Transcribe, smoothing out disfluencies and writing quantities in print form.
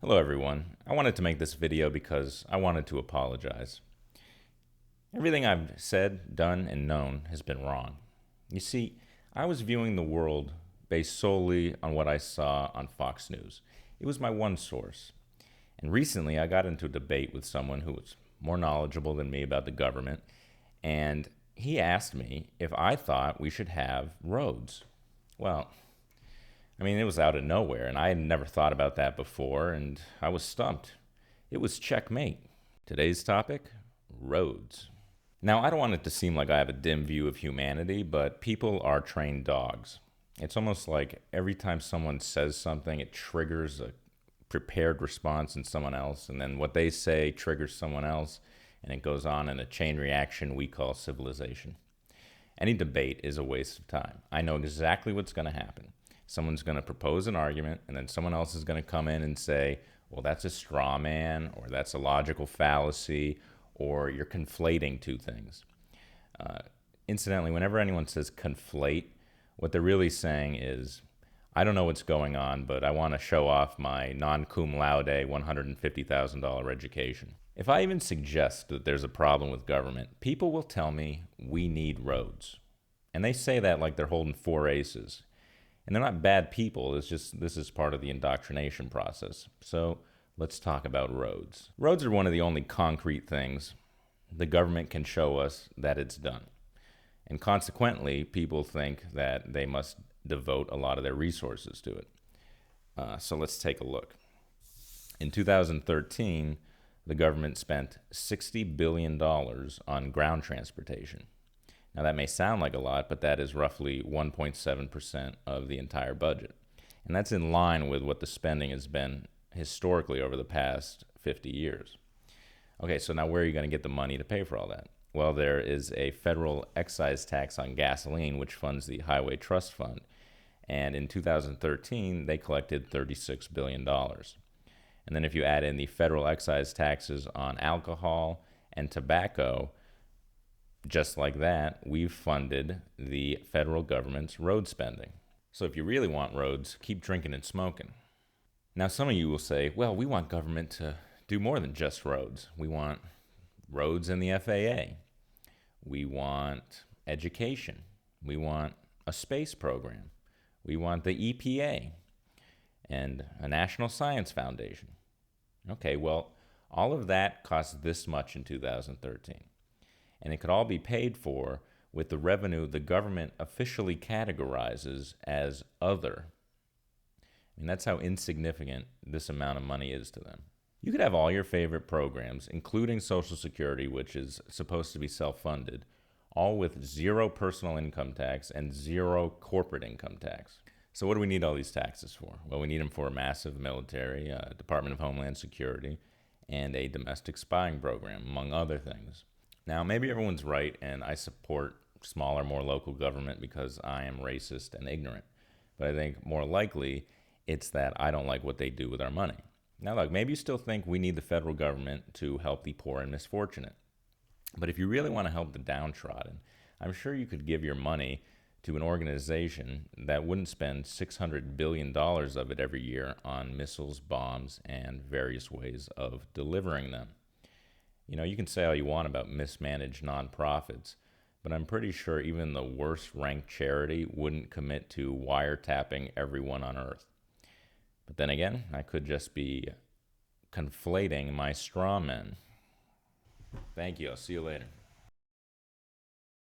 Hello everyone. I wanted to make this video because I wanted to apologize. Everything I've said, done, and known has been wrong. You see, I was viewing the world based solely on what I saw on Fox News. It was my one source. And recently I got into a debate with someone who was more knowledgeable than me about the government, and he asked me if I thought we should have roads. Well, it was out of nowhere, and I had never thought about that before, and I was stumped. It was checkmate. Today's topic, roads. Now, I don't want it to seem like I have a dim view of humanity, but people are trained dogs. It's almost like every time someone says something, it triggers a prepared response in someone else, and then what they say triggers someone else, and it goes on in a chain reaction we call civilization. Any debate is a waste of time. I know exactly what's going to happen. Someone's going to propose an argument, and then someone else is going to come in and say, well, that's a straw man, or that's a logical fallacy, or you're conflating two things. Incidentally, whenever anyone says conflate, what they're really saying is, I don't know what's going on, but I want to show off my non cum laude $150,000 education. If I even suggest that there's a problem with government, people will tell me we need roads. And they say that like they're holding four aces. And they're not bad people, it's just this is part of the indoctrination process. So let's talk about roads. Roads are one of the only concrete things the government can show us that it's done. And consequently, people think that they must devote a lot of their resources to it. So let's take a look. In 2013, the government spent $60 billion on ground transportation. Now, that may sound like a lot, but that is roughly 1.7% of the entire budget. And that's in line with what the spending has been historically over the past 50 years. Okay, so now where are you going to get the money to pay for all that? Well, there is a federal excise tax on gasoline, which funds the Highway Trust Fund. And in 2013, they collected $36 billion. And then if you add in the federal excise taxes on alcohol and tobacco, just like that, we've funded the federal government's road spending. So if you really want roads, keep drinking and smoking. Now, some of you will say, well, we want government to do more than just roads. We want roads in the FAA. We want education. We want a space program. We want the EPA and a National Science Foundation. Okay, well, all of that cost this much in 2013. And it could all be paid for with the revenue the government officially categorizes as other. And that's how insignificant this amount of money is to them. You could have all your favorite programs, including Social Security, which is supposed to be self-funded, all with zero personal income tax and zero corporate income tax. So what do we need all these taxes for? Well, we need them for a massive military, Department of Homeland Security, and a domestic spying program, among other things. Now, maybe everyone's right, and I support smaller, more local government because I am racist and ignorant. But I think more likely it's that I don't like what they do with our money. Now, look, maybe you still think we need the federal government to help the poor and misfortunate. But if you really want to help the downtrodden, I'm sure you could give your money to an organization that wouldn't spend $600 billion of it every year on missiles, bombs, and various ways of delivering them. You know, you can say all you want about mismanaged nonprofits, but I'm pretty sure even the worst ranked charity wouldn't commit to wiretapping everyone on Earth. But then again, I could just be conflating my straw men. Thank you. I'll see you later.